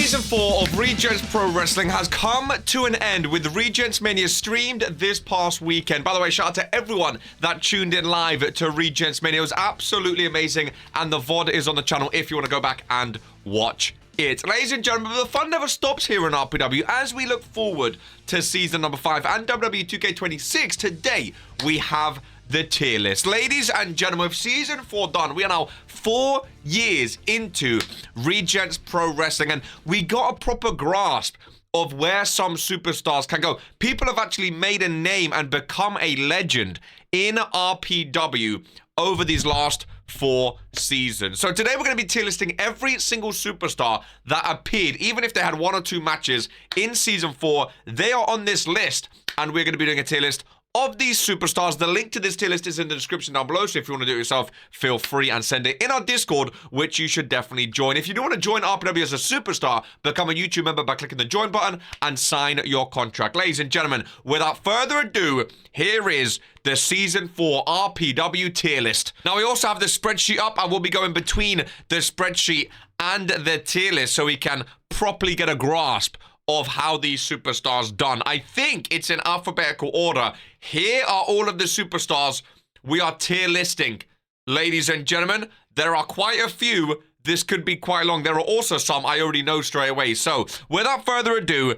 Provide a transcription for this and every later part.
Season 4 of Regents Pro Wrestling has come to an end with Regents Mania streamed this past weekend. By the way, shout out to everyone that tuned in live to Regents Mania. It was absolutely amazing, and the VOD is on the channel if you want to go back and watch it. Ladies and gentlemen, the fun never stops here in RPW as we look forward to season number 5 and WWE 2K26. Today, we have the tier list. Ladies and gentlemen, with season 4 done, we are now 4 years into Regents Pro Wrestling, and we got a proper grasp of where some superstars can go. People have actually made a name and become a legend in RPW over these last 4 seasons. So today we're going to be tier listing every single superstar that appeared, even if they had 1 or 2 matches in season 4. They are on this list, and we're going to be doing a tier list of these superstars. The link to this tier list is in the description down below, so if you want to do it yourself, feel free and send it in our Discord, which you should definitely join. If you do want to join RPW as a superstar, become a YouTube member by clicking the join button and sign your contract. Ladies and gentlemen, without further ado, here is the Season 4 RPW tier list. Now, we also have the spreadsheet up. I will be going between the spreadsheet and the tier list so we can properly get a grasp of how these superstars done. I think it's in alphabetical order. Here are all of the superstars we are tier listing. Ladies and gentlemen, there are quite a few. This could be quite long. There are also some I already know straight away. So, without further ado,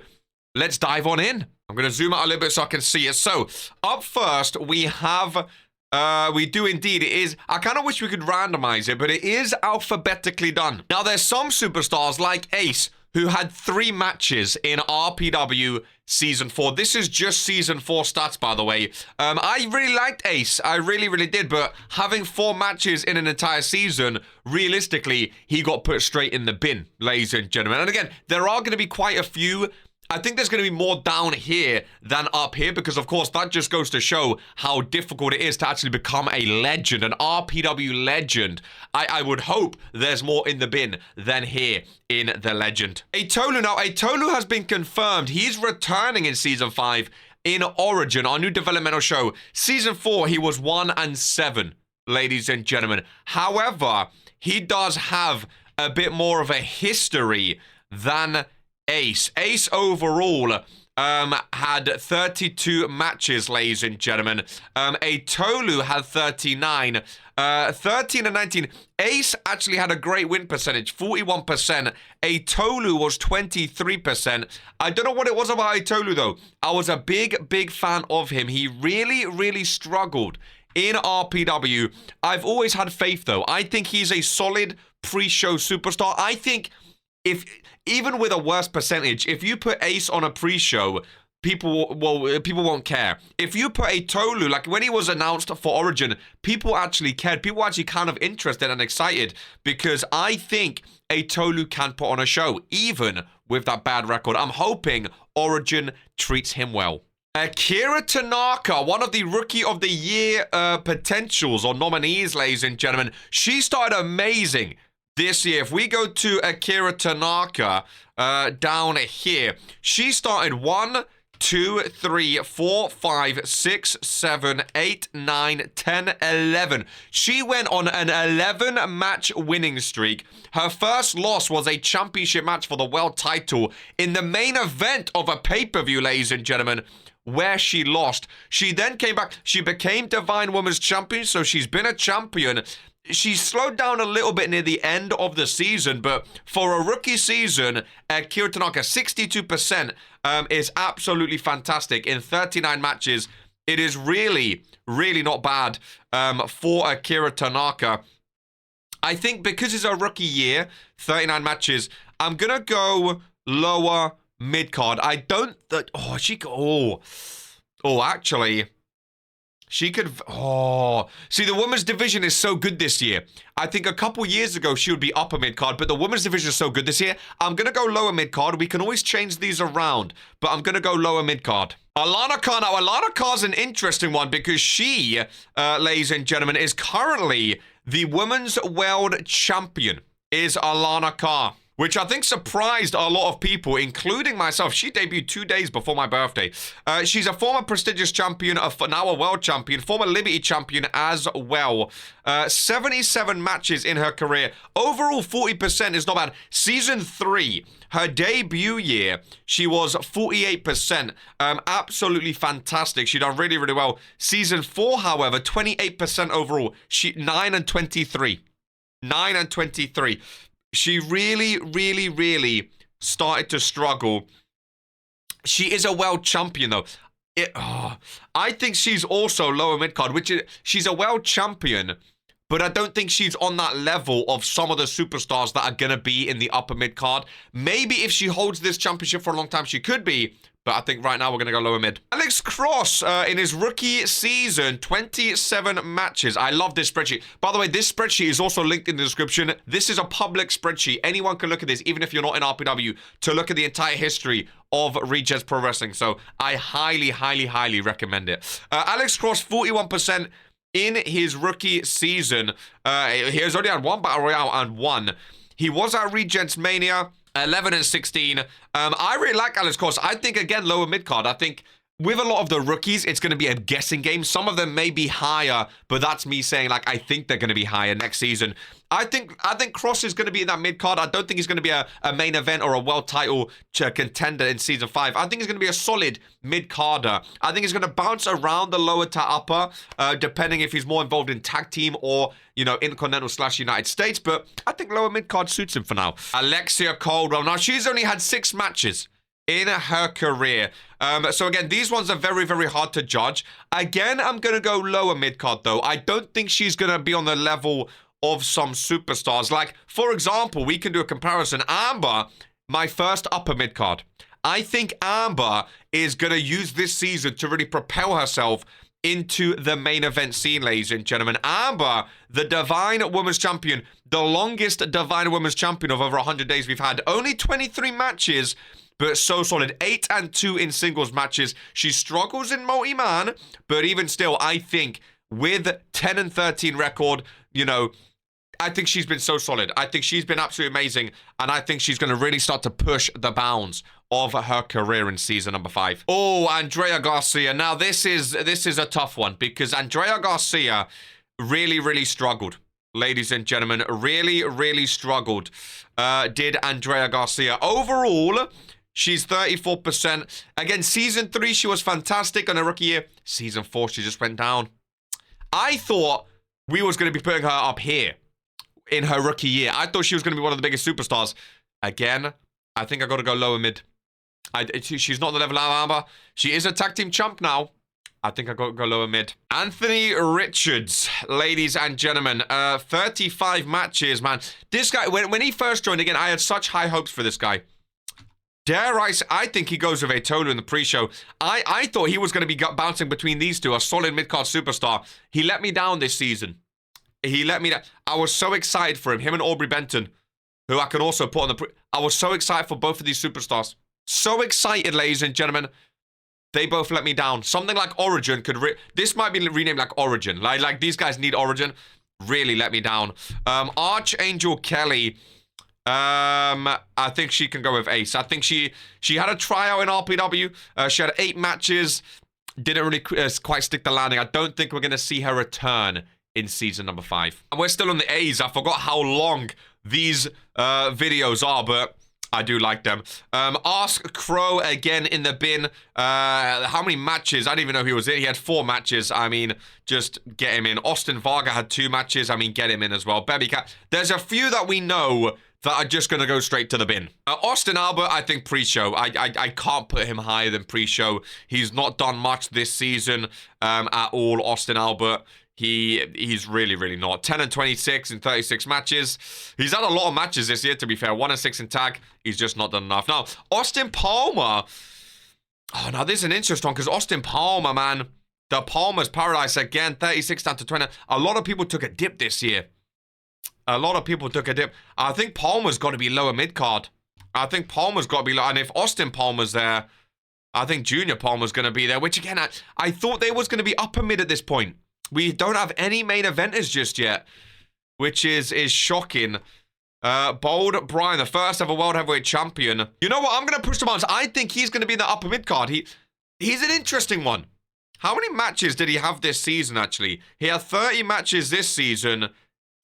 let's dive on in. I'm going to zoom out a little bit so I can see it. So, up first, we have... we do indeed. It is, I kind of wish we could randomize it, but it is alphabetically done. Now, there's some superstars like Ace, who had 3 matches in RPW Season 4. This is just Season 4 stats, by the way. I really liked Ace. I really did. But having 4 matches in an entire season, realistically, he got put straight in the bin, ladies and gentlemen. And again, there are going to be quite a few. I think there's going to be more down here than up here because, of course, that just goes to show how difficult it is to actually become a legend, an RPW legend. I would hope there's more in the bin than here in the legend. Atolu, now, Atolu has been confirmed. He's returning in Season 5 in Origin, our new developmental show. Season 4, he was 1-7, ladies and gentlemen. However, he does have a bit more of a history than Ace. Ace overall had 32 matches, ladies and gentlemen. Atolu had 39. 13 and 19. Ace actually had a great win percentage, 41%. Atolu was 23%. I don't know what it was about Atolu, though. I was a big fan of him. He really struggled in RPW. I've always had faith, though. I think he's a solid pre-show superstar. I think even with a worse percentage, if you put Ace on a pre-show, people won't care. If you put Atolu, like when he was announced for Origin, people actually cared. People were actually kind of interested and excited because I think Atolu can put on a show, even with that bad record. I'm hoping Origin treats him well. Akira Tanaka, one of the Rookie of the Year potentials or nominees, ladies and gentlemen. She started amazing this year. If we go to Akira Tanaka down here, she started 1, 2, 3, 4, 5, 6, 7, 8, 9, 10, 11. She went on an 11-match winning streak. Her first loss was a championship match for the world title in the main event of a pay-per-view, ladies and gentlemen, where she lost. She then came back. She became Divine Women's Champion, so she's been a champion. She slowed down a little bit near the end of the season, but for a rookie season, Akira Tanaka, 62% is absolutely fantastic. In 39 matches, it is really not bad for Akira Tanaka. I think because it's a rookie year, 39 matches, I'm going to go lower mid-card. I don't... actually... She could... see, the women's division is so good this year. I think a couple years ago, she would be upper mid-card, but the women's division is so good this year. I'm going to go lower mid-card. We can always change these around, but I'm going to go lower mid-card. Alana Khan. Now, Alana Khan's an interesting one because she, ladies and gentlemen, is currently the Women's World Champion, is Alana Khan. which I think surprised a lot of people, including myself. She debuted 2 days before my birthday. She's a former prestigious champion, now a world champion, former Liberty champion as well. 77 matches in her career. Overall, 40% is not bad. Season 3, her debut year, she was 48%. Absolutely fantastic. She done really, really well. Season 4, however, 28% overall. She 9 and 23. 9 and 23. She really, really, really started to struggle. She is a world champion, though. I think she's also lower mid-card, which is, she's a world champion, but I don't think she's on that level of some of the superstars that are going to be in the upper mid-card. Maybe if she holds this championship for a long time, she could be, but I think right now we're going to go lower mid. Alex Cross, in his rookie season, 27 matches. I love this spreadsheet. By the way, this spreadsheet is also linked in the description. This is a public spreadsheet. Anyone can look at this, even if you're not in RPW, to look at the entire history of Regents Pro Wrestling. So I highly, highly, highly recommend it. Alex Cross, 41%. In his rookie season, he has only had one Battle Royale and won. He was at Regents Mania, 11 and 16. I really like Alex Cross. I think, again, lower mid-card. I think with a lot of the rookies, it's going to be a guessing game. Some of them may be higher, but that's me saying, like, I think they're going to be higher next season. I think Cross is going to be in that mid-card. I don't think he's going to be a main event or a world title contender in Season 5. I think he's going to be a solid mid-carder. I think he's going to bounce around the lower to upper, depending if he's more involved in tag team or, you know, Intercontinental/United States. But I think lower mid-card suits him for now. Alexia Caldwell. Now, she's only had 6 matches in her career. So again, these ones are very, very hard to judge. Again, I'm going to go lower mid-card, though. I don't think she's going to be on the level of some superstars. Like, for example, we can do a comparison. Amber, my first upper mid-card. I think Amber is going to use this season to really propel herself into the main event scene, ladies and gentlemen. Amber, the Divine Women's Champion, the longest Divine Women's Champion of over 100 days we've had. Only 23 matches, but so solid. 8 and 2 in singles matches. She struggles in multi-man, but even still, I think with 10 and 13 record, you know, I think she's been so solid. I think she's been absolutely amazing, and I think she's going to really start to push the bounds of her career in season number 5. Oh, Andrea Garcia. Now, this is a tough one, because Andrea Garcia really, really struggled. Ladies and gentlemen, really, really struggled. Did Andrea Garcia. Overall, she's 34%. Again, Season 3, she was fantastic on her rookie year. Season 4, she just went down. I thought we was going to be putting her up here in her rookie year. I thought she was going to be one of the biggest superstars. Again, I think I got to go lower mid. She's not the level of Amber. She is a tag team champ now. I think I got to go lower mid. Anthony Richards, ladies and gentlemen, 35 matches, man. This guy, when he first joined, again, I had such high hopes for this guy. Dare I say, I think he goes with Atolu in the pre-show. I thought he was going to be bouncing between these two, a solid mid-card superstar. He let me down this season. He let me down. I was so excited for him and Aubrey Benton, who I can also put on the I was so excited for both of these superstars. So excited, ladies and gentlemen. They both let me down. Something like Origin could... This might be renamed like Origin. Like these guys need Origin. Really let me down. Archangel Kelly... I think she can go with Ace. I think she had a tryout in RPW. She had 8 matches. Didn't really quite stick the landing. I don't think we're going to see her return in season number 5. And we're still on the A's. I forgot how long these videos are, but I do like them. Ask Crow again in the bin. How many matches? I didn't even know he was in. He had 4 matches. I mean, just get him in. Austin Varga had 2 matches. I mean, get him in as well. Baby Cat. There's a few that we know that are just going to go straight to the bin. Austin Albert, I think pre-show. I can't put him higher than pre-show. He's not done much this season at all, Austin Albert. He's really, really not. 10 and 26 in 36 matches. He's had a lot of matches this year, to be fair. 1 and 6 in tag. He's just not done enough. Now, Austin Palmer. Oh, now this is an interesting one, because Austin Palmer, man. The Palmer's Paradise again. 36 down to 20. A lot of people took a dip this year. A lot of people took a dip. I think Palmer's got to be lower mid-card. I think Palmer's got to be low. And if Austin Palmer's there, I think Junior Palmer's going to be there. Which, again, I thought they was going to be upper mid at this point. We don't have any main eventers just yet, which is shocking. Bold Brian, the first ever World Heavyweight Champion. You know what? I'm going to push him on. I think he's going to be in the upper mid card. He's an interesting one. How many matches did he have this season, actually? He had 30 matches this season.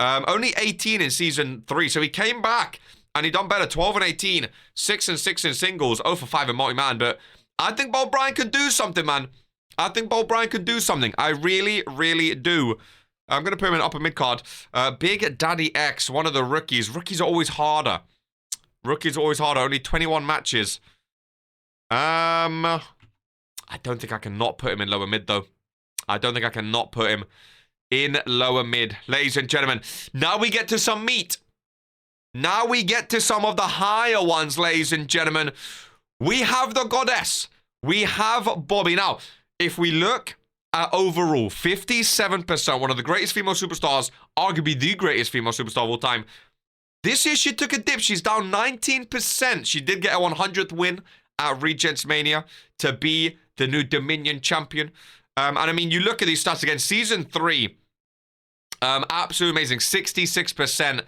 Only 18 in season 3. So he came back and he done better. 12 and 18. 6 and 6 in singles. 0 for 5 in multi-man. But I think Bold Brian could do something, man. I think Bold Brian could do something. I really, really do. I'm going to put him in upper mid-card. Big Daddy X, one of the rookies. Rookies are always harder. Rookies are always harder. Only 21 matches. I don't think I can not put him in lower mid, though. I don't think I can not put him in lower mid. Ladies and gentlemen, now we get to some meat. Now we get to some of the higher ones, ladies and gentlemen. We have the goddess. We have Bobby. Now, if we look at overall, 57%, one of the greatest female superstars, arguably the greatest female superstar of all time. This year, she took a dip. She's down 19%. She did get a 100th win at Regents Mania to be the new Dominion champion. And I mean, you look at these stats again. Season 3, absolutely amazing, 66%.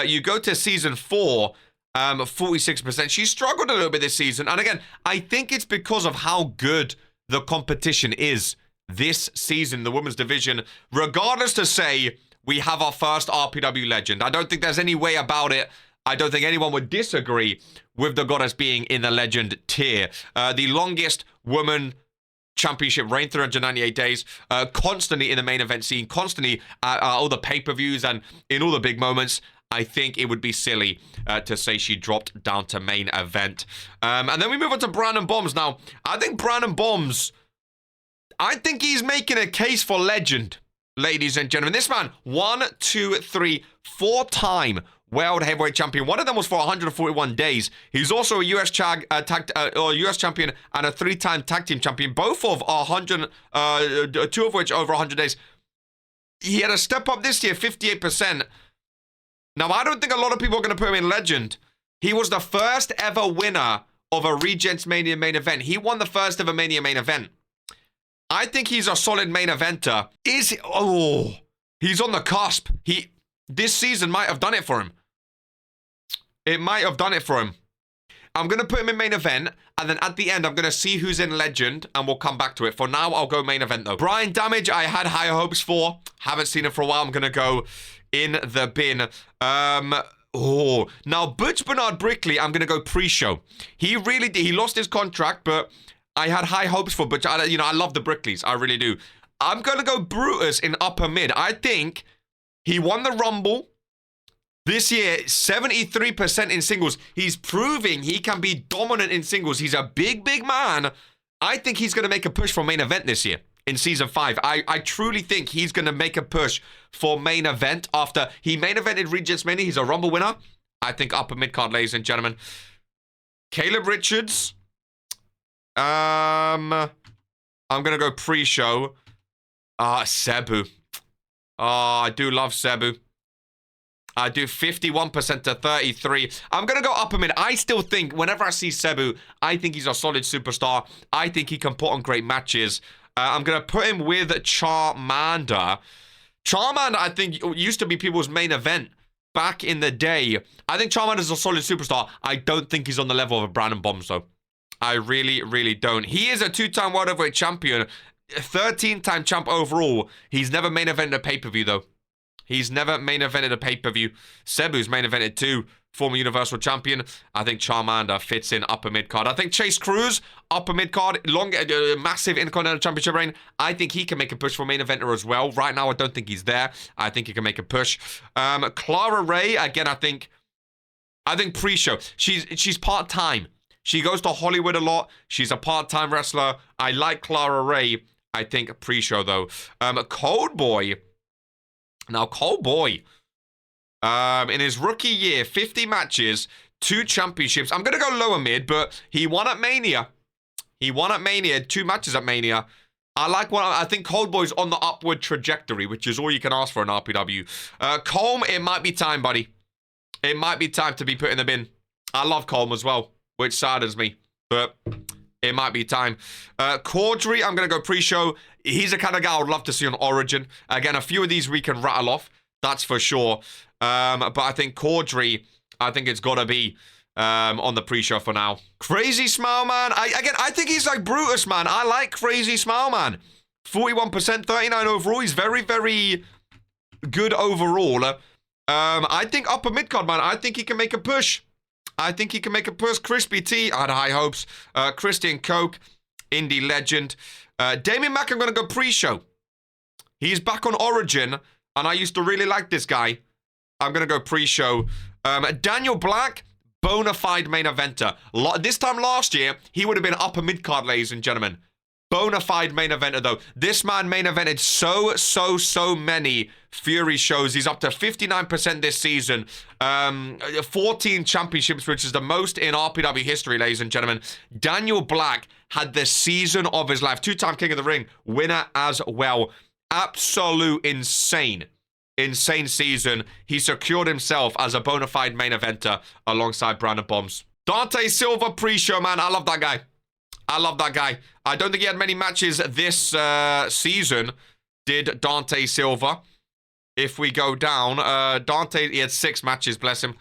You go to Season 4, 46%. She struggled a little bit this season. And again, I think it's because of how good the competition is this season, the women's division. Regardless to say, we have our first RPW legend. I don't think there's any way about it. I don't think anyone would disagree with the goddess being in the legend tier. The longest woman championship reign, 398 days, constantly in the main event scene, constantly at all the pay-per-views and in all the big moments. I think it would be silly to say she dropped down to main event. And then we move on to Brandon Bombs. Now, I think Brandon Bombs, I think he's making a case for legend, ladies and gentlemen. This man, 4-time World Heavyweight Champion. One of them was for 141 days. He's also a US champion and a 3-time tag team champion. Both of 2 of which over 100 days. He had a step up this year, 58%. Now, I don't think a lot of people are going to put him in legend. He was the first ever winner of a Regents Mania main event. He won the first ever Mania main event. I think he's a solid main eventer. Is he? Oh, he's on the cusp. This season might have done it for him. It might have done it for him. I'm going to put him in main event, and then at the end, I'm going to see who's in legend, and we'll come back to it. For now, I'll go main event, though. Brian Damage, I had higher hopes for. Haven't seen him for a while. I'm going to go in the bin. Now, Butch Bernard Brickley, I'm going to go pre-show. He really did. He lost his contract, but I had high hopes for Butch. I love the Brickleys. I really do. I'm going to go Brutus in upper mid. I think he won the Rumble. This year, 73% in singles. He's proving he can be dominant in singles. He's a big, big man. I think he's going to make a push for main event this year in Season 5. I truly think he's going to make a push for main event after he main evented Regents Mania. He's a Rumble winner. I think upper mid-card, ladies and gentlemen. Caleb Richards. I'm going to go pre-show. Cebu. I do love Cebu. I do 51% to 33. I'm going to go upper mid. I still think whenever I see Cebu, I think he's a solid superstar. I think he can put on great matches. I'm going to put him with Charmander. Charmander, I think, used to be people's main event back in the day. I think Charmander's a solid superstar. I don't think he's on the level of a Brandon Bombs, though. I really, really don't. He is a 2-time World Heavyweight Champion. 13-time champ overall. He's never main evented a pay-per-view, though. He's never main evented a pay-per-view. Cebu's main evented 2, former Universal Champion. I think Charmander fits in upper mid-card. I think Chase Cruz, upper mid-card, massive Intercontinental Championship reign. I think he can make a push for main eventer as well. Right now, I don't think he's there. I think he can make a push. Clara Ray, again, I think pre-show. She's part-time. She goes to Hollywood a lot. She's a part-time wrestler. I like Clara Ray. I think pre-show, though. Cold Boy. Now, Cold Boy, in his rookie year, 50 matches, 2 championships. I'm going to go lower mid, but he won at Mania. 2 matches at Mania. I think Cold Boy's on the upward trajectory, which is all you can ask for in RPW. Colm, it might be time, buddy. It might be time to be put in the bin. I love Colm as well, which saddens me, but it might be time. Caudry, I'm going to go pre-show. He's the kind of guy I would love to see on Origin. Again, a few of these we can rattle off. That's for sure. But I think Caudry, I think it's got to be on the pre-show for now. Crazy Smile Man. I think he's like Brutus, man. I like Crazy Smile Man. 41%, 39 overall. He's very, very good overall. I think upper mid-card, man. I think he can make a push. I think he can make a push. Crispy T, I had high hopes. Christian Coke, indie legend. Damien Mack, I'm going to go pre-show. He's back on Origin, and I used to really like this guy. I'm going to go pre-show. Daniel Black, bona fide main eventer. This time last year, he would have been upper mid-card, ladies and gentlemen. Bona fide main eventer, though. This man main evented so many Fury shows. He's up to 59% this season. 14 championships, which is the most in RPW history, ladies and gentlemen. Daniel Black had the season of his life. Two-time King of the Ring winner as well. Absolute insane season. He secured himself as a bona fide main eventer alongside Brandon Bombs. Dante Silva pre-show, man. I love that guy. I love that guy. I don't think he had many matches this season, did Dante Silva. If we go down, Dante, he had 6 matches, bless him.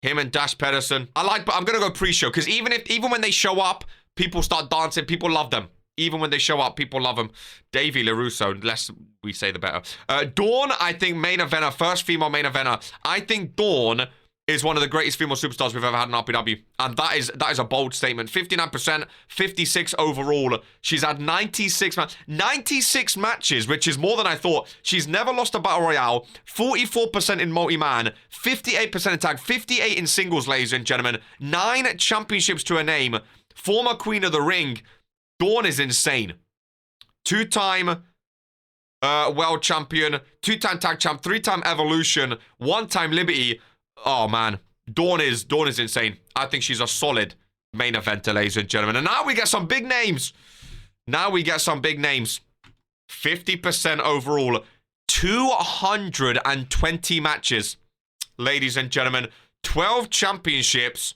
Him and Dash Pedersen. But I'm going to go pre-show, because even when they show up, people start dancing. People love them. Even when they show up, people love them. Davey LaRusso, less we say, the better. Dawn, I think main eventer, first female main eventer. I think Dawn is one of the greatest female superstars we've ever had in RPW. And that is a bold statement. 59%, 56 overall. She's had 96 matches, which is more than I thought. She's never lost a Battle Royale. 44% in multi-man. 58% in tag. 58 in singles, ladies and gentlemen. 9 championships to her name. Former Queen of the Ring. Dawn is insane. 2-time world champion. 2-time tag champ. 3-time Evolution. 1-time Liberty. Oh, man. Dawn is insane. I think she's a solid main eventer, ladies and gentlemen. And now we get some big names. 50% overall. 220 matches, ladies and gentlemen. 12 championships.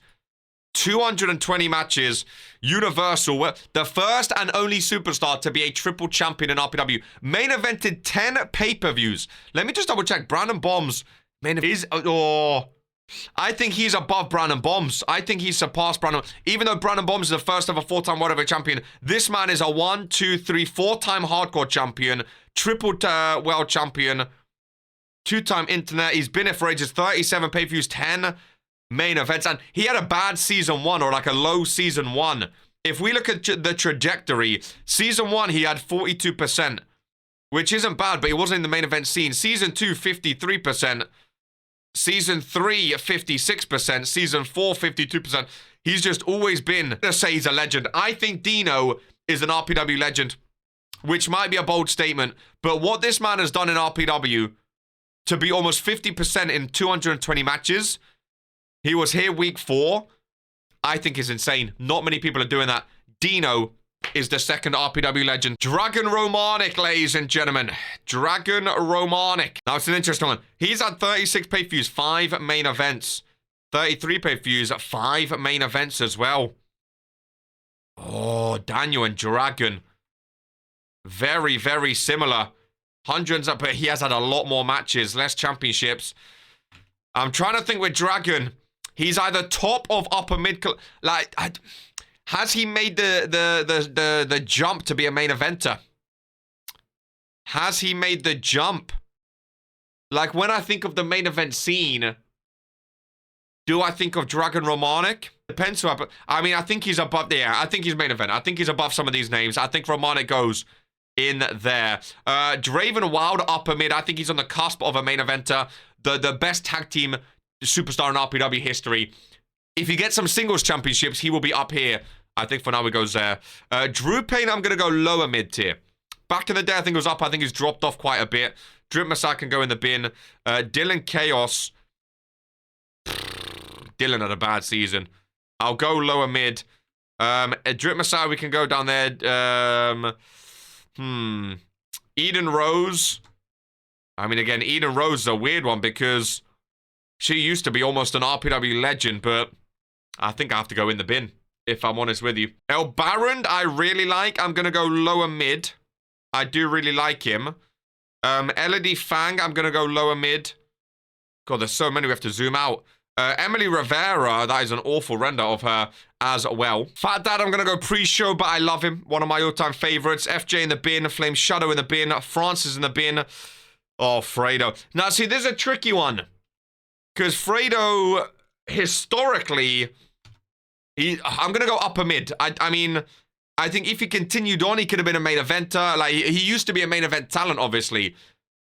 220 matches. Universal. The first and only superstar to be a triple champion in RPW. Main evented 10 pay-per-views. Let me just double check. Brandon Bombs. I think he's above Brandon Bombs. I think he's surpassed Brandon. Even though Brandon Bombs is the first ever 4-time world heavyweight champion, this man is a 4-time hardcore champion, triple world champion, 2-time internet. He's been here for ages. 37 pay-per-views, 10 main events, and he had a bad season 1 or like a low season 1. If we look at the trajectory, season 1 he had 42%, which isn't bad, but he wasn't in the main event scene. Season 2, 53%. Season 3, 56%. Season 4, 52%. He's just always been, let's say he's a legend. I think Dino is an RPW legend, which might be a bold statement, but what this man has done in RPW to be almost 50% in 220 matches, he was here week 4, I think is insane. Not many people are doing that. Dino is the second RPW legend. Dragon Romanic, ladies and gentlemen. Dragon Romanic. Now, it's an interesting one. He's had 36 pay-per-views, 5 main events. 33 pay-per-views, 5 main events as well. Oh, Daniel and Dragon. Very, very similar. Hundreds up, but he has had a lot more matches, less championships. I'm trying to think with Dragon. He's either top of upper mid... has he made the jump to be a main eventer? Has he made the jump? Like, when I think of the main event scene, do I think of Dragon Romanic? Depends who I mean, I think he's above there. I think he's main event. I think he's above some of these names. I think Romanic goes in there. Draven Wild, upper mid. I think he's on the cusp of a main eventer. The best tag team superstar in RPW history. If he gets some singles championships, he will be up here. I think for now he goes there. Drew Payne, I'm going to go lower mid tier. Back in the day, I think it was up. I think he's dropped off quite a bit. Drip Masai can go in the bin. Dylan Chaos. Dylan had a bad season. I'll go lower mid. Drip Masai, we can go down there. Eden Rose. I mean, again, Eden Rose is a weird one because she used to be almost an RPW legend, but I think I have to go in the bin, if I'm honest with you. El Baron, I really like. I'm going to go lower mid. I do really like him. Elodie Fang, I'm going to go lower mid. God, there's so many we have to zoom out. Emily Rivera, that is an awful render of her as well. Fat Dad, I'm going to go pre-show, but I love him. One of my all-time favorites. FJ in the bin, Flame Shadow in the bin, Francis in the bin. Oh, Fredo. Now, see, this is a tricky one. Because Fredo, historically, I'm going to go upper mid. I mean, I think if he continued on, he could have been a main eventer. Like, he used to be a main event talent, obviously.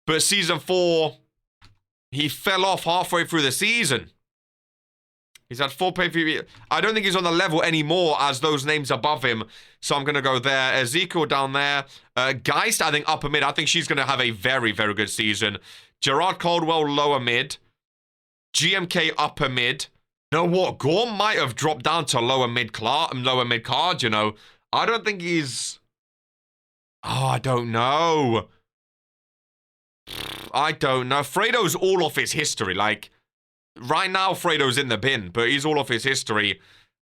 But season 4, he fell off halfway through the season. He's had 4 pay-per-view. I don't think he's on the level anymore as those names above him. So I'm going to go there. Ezekiel down there. Geist, I think upper mid. I think she's going to have a very, very good season. Gerard Caldwell, lower mid. GMK, upper mid. You know what? Gorm might have dropped down to lower mid card, you know. I don't think he's... Oh, I don't know. I don't know. Fredo's all off his history. Like, right now, Fredo's in the bin, but he's all off his history.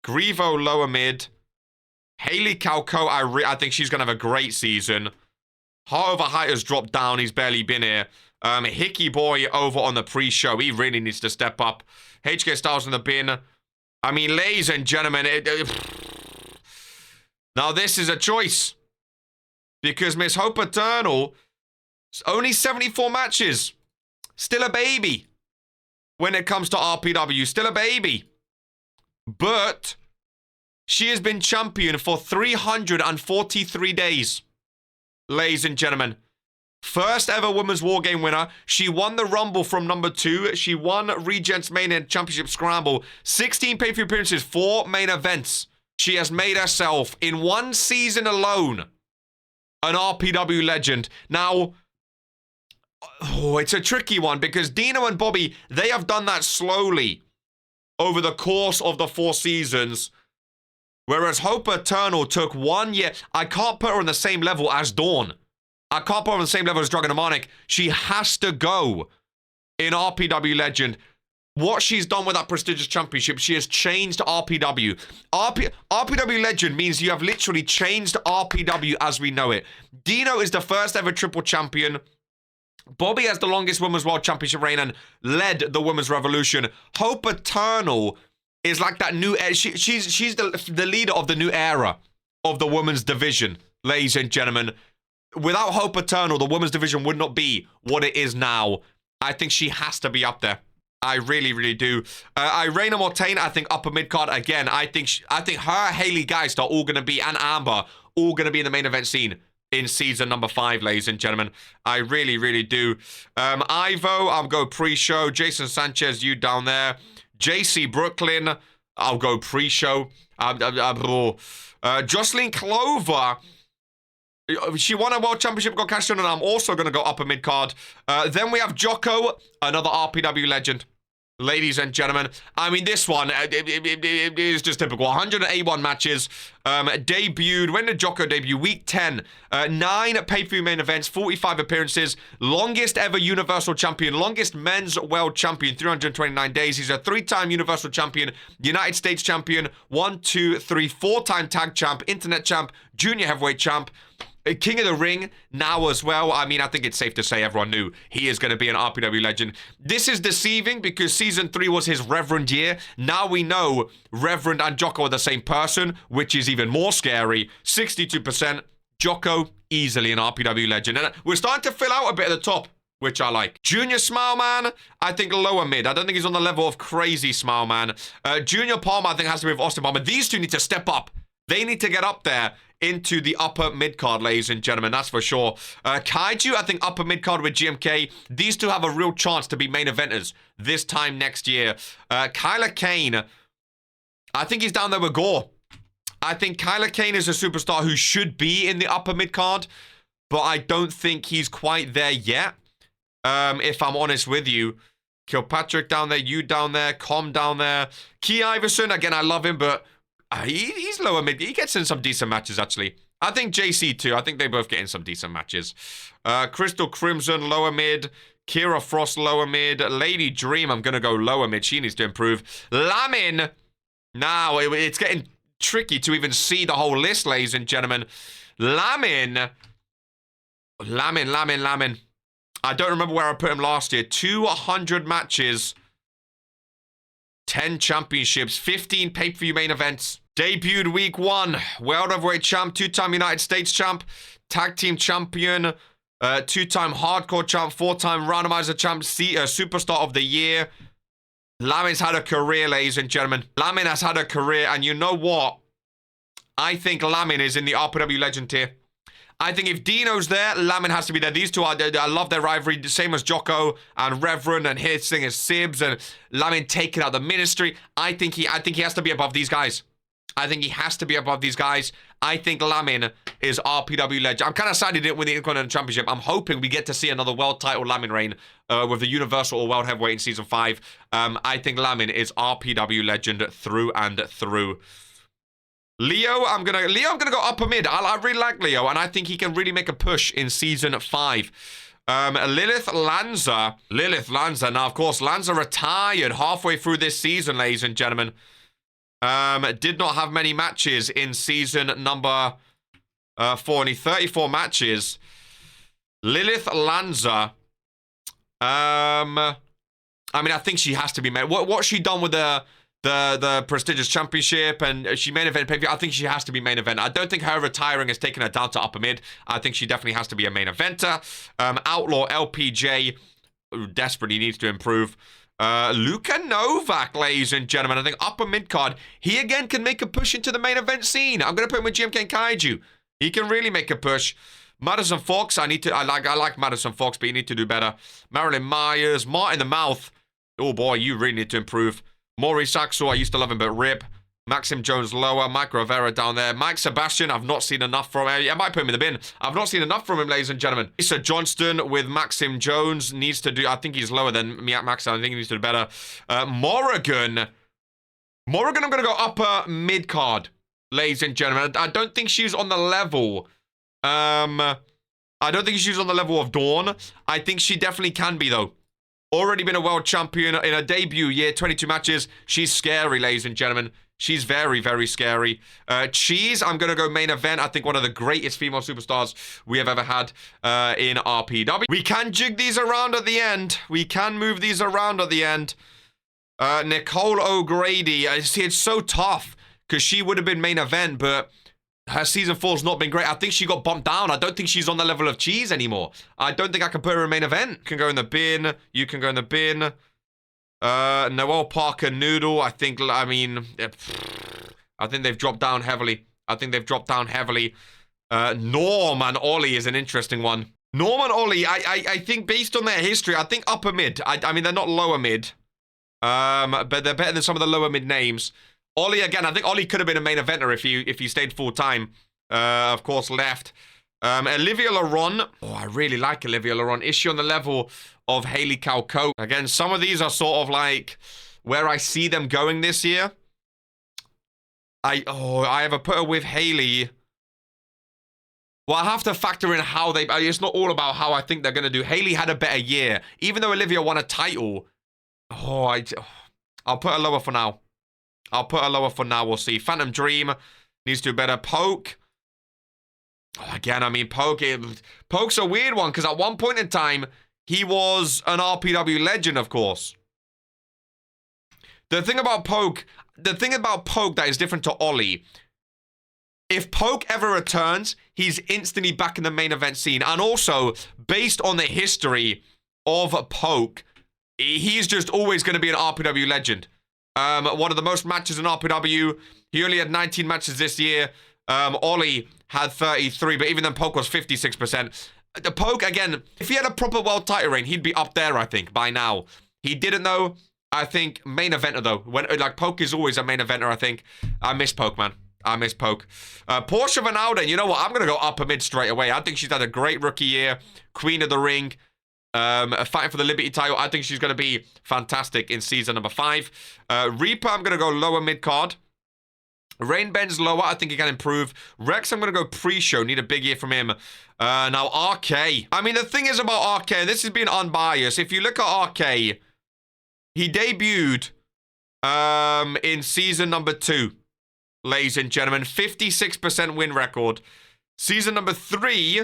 Grievo, lower mid. Haley Calco, I think she's going to have a great season. Heart Over Height has dropped down. He's barely been here. Hickey Boy over on the pre-show. He really needs to step up. HK Styles in the bin. I mean, ladies and gentlemen, now this is a choice. Because Miss Hope Eternal, only 74 matches. Still a baby. When it comes to RPW, still a baby. But she has been champion for 343 days. Ladies and gentlemen. First ever Women's War Game winner. She won the Rumble from number 2. She won Regents Main and Championship Scramble. 16 pay-per-view appearances, 4 main events. She has made herself, in 1 season alone, an RPW legend. Now, it's a tricky one because Dino and Bobby, they have done that slowly over the course of the 4 seasons. Whereas Hope Eternal took 1 year. I can't put her on the same level as Dawn. I can't put her on the same level as Dragon Demonic. She has to go in RPW Legend. What she's done with that prestigious championship, she has changed RPW. RPW Legend means you have literally changed RPW as we know it. Dino is the first ever triple champion. Bobby has the longest Women's World Championship reign and led the Women's Revolution. Hope Eternal is like that new... She's the leader of the new era of the women's division, ladies and gentlemen. Without Hope Eternal, the women's division would not be what it is now. I think she has to be up there. I really, really do. Irena Mortain, I think upper mid-card again. I think her, Haley Geist are all going to be, and Amber, all going to be in the main event scene in season number 5, ladies and gentlemen. I really, really do. Ivo, I'll go pre-show. Jason Sanchez, you down there. JC Brooklyn, I'll go pre-show. Jocelyn Clover, she won a World Championship, got cashed in, and I'm also going to go upper mid-card. Then we have Jocko, another RPW legend. Ladies and gentlemen, I mean, this one, it is just typical. 181 matches, debuted. When did Jocko debut? Week 10. 9 pay-per-view main events, 45 appearances, longest ever Universal Champion, longest men's world champion, 329 days. He's a 3-time Universal Champion, United States Champion, 4-time Tag Champ, Internet Champ, Junior Heavyweight Champ. King of the Ring now as well. I mean, I think it's safe to say everyone knew he is going to be an RPW legend. This is deceiving because season 3 was his Reverend year. Now we know Reverend and Jocko are the same person, which is even more scary. 62%. Jocko, easily an RPW legend. And we're starting to fill out a bit at the top, which I like. Junior Smile Man, I think lower mid. I don't think he's on the level of Crazy Smile Man. Junior Palmer, I think, has to be with Austin Palmer. These two need to step up. They need to get up there into the upper mid-card, ladies and gentlemen. That's for sure. Kaiju, I think upper mid-card with GMK. These two have a real chance to be main eventers this time next year. Kyler Kane, I think he's down there with Gore. I think Kyler Kane is a superstar who should be in the upper mid-card, but I don't think he's quite there yet, if I'm honest with you. Kilpatrick down there, you down there, Com down there. Key Iverson, again, I love him, but... he's lower mid. He gets in some decent matches, actually. I think JC too. I think they both get in some decent matches. Crystal Crimson, lower mid. Kira Frost, lower mid. Lady Dream, I'm going to go lower mid. She needs to improve. Lamin. Now, it's getting tricky to even see the whole list, ladies and gentlemen. Lamin. I don't remember where I put him last year. 200 matches. 10 championships, 15 pay-per-view main events. Debuted week 1, world heavyweight champ, 2-time United States champ, tag team champion, 2-time hardcore champ, 4-time randomizer champ, superstar of the year. Lamin's had a career, ladies and gentlemen. Lamin has had a career, and you know what? I think Lamin is in the RPW legend tier. I think if Dino's there, Lamin has to be there. These two, I love their rivalry, same as Jocko and Reverend and Hissing and Sibs and Lamin taking out the ministry. I think he has to be above these guys. I think he has to be above these guys. I think Lamin is RPW legend. I'm kind of sad he didn't win the Intercontinental Championship. I'm hoping we get to see another world title Lamin reign with the Universal or World Heavyweight in Season 5. I think Lamin is RPW legend through and through. Leo, I'm gonna go upper mid. I really like Leo, and I think he can really make a push in Season 5. Lilith Lanza. Now, of course, Lanza retired halfway through this season, ladies and gentlemen. Did not have many matches in season number 4, only 34 matches. Lilith Lanza. I mean, I think she has to be made. What's she done with the prestigious championship, and she main event pay-per-view? I think she has to be main event. I don't think her retiring has taken her down to upper mid. I think she definitely has to be a main eventer. Outlaw LPJ desperately needs to improve. Luka Novak, ladies and gentlemen. I think upper mid card. He again can make a push into the main event scene. I'm gonna put him with GMK and Kaiju. He can really make a push. Madison Fox, I like Madison Fox, but you need to do better. Marilyn Myers, Martin the Mouth. Oh boy, you really need to improve. Maurice Axel, I used to love him, but rip. Maxim Jones lower. Mike Rivera down there. Mike Sebastian, I've not seen enough from him. I might put him in the bin. I've not seen enough from him, ladies and gentlemen. Lisa Johnston with Maxim Jones needs to do... I think he's lower than Maxim. I think he needs to do better. Morrigan, I'm going to go upper mid-card, ladies and gentlemen. I don't think she's on the level... I don't think she's on the level of Dawn. I think she definitely can be, though. Already been a world champion in her debut year, 22 matches. She's scary, ladies and gentlemen. She's very, very scary. Cheese, I'm going to go main event. I think one of the greatest female superstars we have ever had in RPW. We can jig these around at the end. We can move these around at the end. Nicole O'Grady. It's so tough because she would have been main event, but her season 4's not been great. I think she got bumped down. I don't think she's on the level of Cheese anymore. I don't think I can put her in main event. You can go in the bin. You can go in the bin. Noel Parker Noodle, I think they've dropped down heavily. Norm and Ollie is an interesting one. Norm and Ollie, I think based on their history, I think upper mid. I mean, they're not lower mid. But they're better than some of the lower mid names. Ollie, again, I think Ollie could have been a main eventer if he stayed full time. Of course, left. Olivia Laron. Oh, I really like Olivia Laron. Is she on the level of Haley Calco? Again, some of these are sort of like where I see them going this year. I have a put her with Haley. Well, I have to factor in how they... It's not all about how I think they're going to do. Haley had a better year. Even though Olivia won a title. I'll put her lower for now. We'll see. Phantom Dream needs to do better. Poke. Again, I mean, Poke's a weird one because at one point in time, he was an RPW legend, of course. The thing about Poke that is different to Ollie, if Poke ever returns, he's instantly back in the main event scene. And also, based on the history of Poke, he's just always going to be an RPW legend. One of the most matches in RPW. He only had 19 matches this year. Ollie had 33, but even then Poke was 56%. The Poke, again, if he had a proper world title reign, he'd be up there, I think, by now. He didn't, though. I think main eventer, though. Poke is always a main eventer, I think. I miss Poke, man. I miss Poke. Portia Van Alden, you know what? I'm going to go upper mid straight away. I think she's had a great rookie year. Queen of the Ring. Fighting for the Liberty title. I think she's going to be fantastic in season number 5. Reaper, I'm going to go lower mid card. Rain Ben's lower. I think he can improve. Rex, I'm going to go pre-show. Need a big year from him. Now, RK. I mean, the thing is about RK, this is being unbiased. If you look at RK, he debuted in season number 2. Ladies and gentlemen, 56% win record. Season number 3,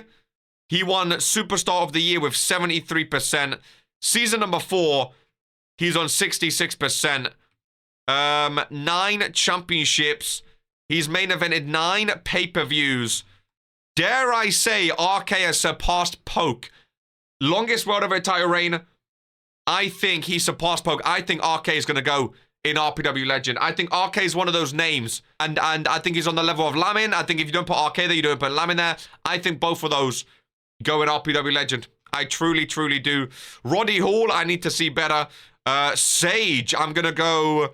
he won Superstar of the Year with 73%. Season number 4, he's on 66%. 9 championships. He's main evented 9 pay-per-views. Dare I say RK has surpassed Poke. Longest World Heavyweight title reign. I think he surpassed Poke. I think RK is going to go in RPW Legend. I think RK is one of those names. And I think he's on the level of Lamin. I think if you don't put RK there, you don't put Lamin there. I think both of those go in RPW Legend. I truly, truly do. Roddy Hall, I need to see better. Sage, I'm going to go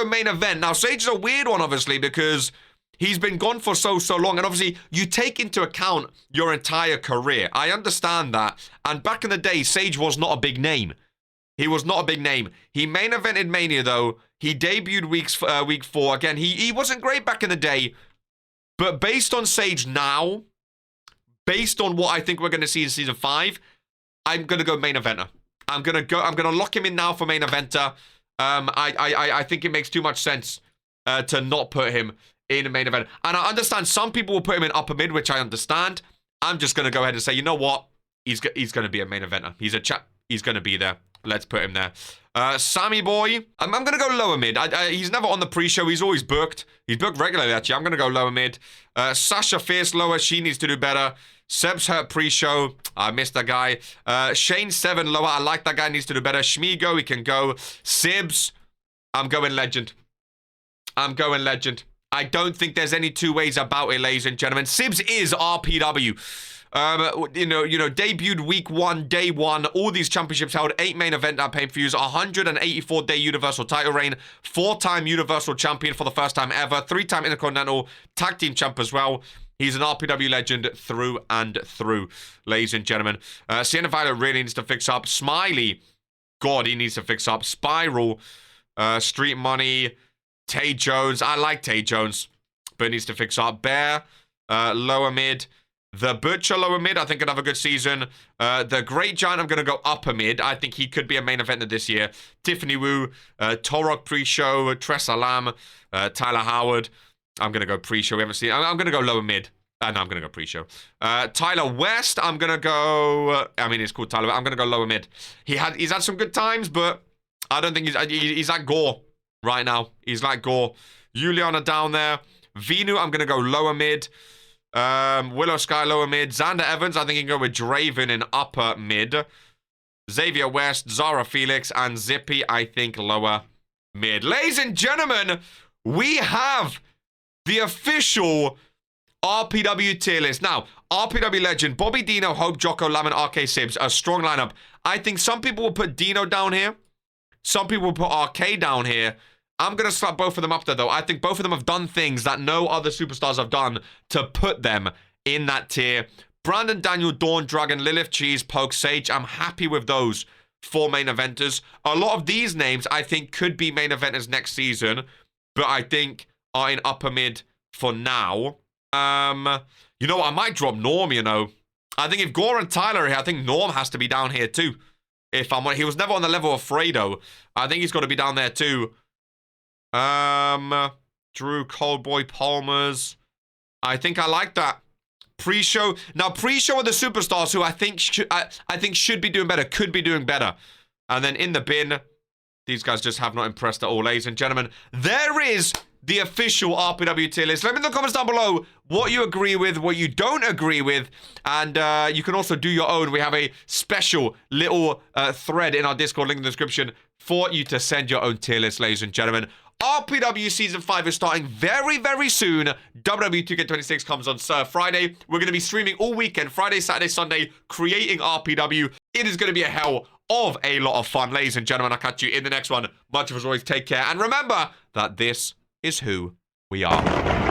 main event. Now, Sage is a weird one, obviously, because he's been gone for so long. And obviously, you take into account your entire career. I understand that. And back in the day, Sage was not a big name. He was not a big name. He main evented Mania, though. He debuted week 4. Again, he wasn't great back in the day. But based on Sage now, based on what I think we're going to see in Season 5, I'm going to go main eventer. I'm going to lock him in now for main eventer. I think it makes too much sense to not put him in a main event. And I understand some people will put him in upper mid, which I understand. I'm just going to go ahead and say, you know what? He's going to be a main eventer. He's going to be there. Let's put him there. Sammy Boy. I'm going to go lower mid. He's never on the pre-show. He's always booked. He's booked regularly, actually. I'm going to go lower mid. Sasha Fierce lower. She needs to do better. Seb's hurt pre-show. I missed that guy. Shane 7 lower. I like that guy. Needs to do better. Shmigo, he can go. Sibs. I'm going legend. I'm going legend. I don't think there's any two ways about it, ladies and gentlemen. Sibs is RPW. Debuted week 1, day 1. All these championships held 8 main event pay-per-views, 184-day Universal title reign, 4-time Universal champion for the first time ever, 3-time Intercontinental tag team champ as well. He's an RPW legend through and through, ladies and gentlemen. Sienna Violet really needs to fix up. Smiley, God, he needs to fix up. Spiral, Street Money, Tay Jones. I like Tay Jones, but he needs to fix up. Bear, lower mid. The Butcher, lower mid. I think could have a good season. The Great Giant, I'm going to go upper mid. I think he could be a main eventer this year. Tiffany Wu, Torok pre-show, Tressa Lam, Tyler Howard. I'm going to go pre-show. We haven't seen... I'm going to go lower mid. No, I'm going to go pre-show. Tyler West, I'm going to go... it's called Tyler. I'm going to go lower mid. He's had some good times, but I don't think he's like Gore right now. He's like Gore. Juliana down there. Vinu, I'm going to go lower mid. Willow Sky, lower mid. Xander Evans, I think you can go with Draven in upper mid. Xavier West, Zara Felix, and Zippy, I think lower mid. Ladies and gentlemen, we have the official RPW tier list. Now, RPW legend, Bobby Dino, Hope, Jocko, Lamin, RK Sibs, a strong lineup. I think some people will put Dino down here. Some people will put RK down here. I'm going to slap both of them up there, though. I think both of them have done things that no other superstars have done to put them in that tier. Brandon, Daniel, Dawn, Dragon, Lilith, Cheese, Poke, Sage. I'm happy with those 4 main eventers. A lot of these names, I think, could be main eventers next season, but I think are in upper mid for now. You know what? I might drop Norm, you know. I think if Gore and Tyler are here, I think Norm has to be down here too. He was never on the level of Fredo. I think he's got to be down there too. Drew, Coldboy, Palmers. I think I like that. Pre-show. Now, pre-show are the superstars who I think should be doing better, could be doing better. And then in the bin, these guys just have not impressed at all, ladies and gentlemen. There is the official RPW tier list. Let me in the comments down below what you agree with, what you don't agree with, and you can also do your own. We have a special little thread in our Discord, link in the description, for you to send your own tier list, ladies and gentlemen. RPW Season 5 is starting very, very soon. WWE 2K26 comes on Friday. We're going to be streaming all weekend, Friday, Saturday, Sunday, creating RPW. It is going to be a hell of a lot of fun, ladies and gentlemen. I'll catch you in the next one. Much as always, take care. And remember that this is who we are.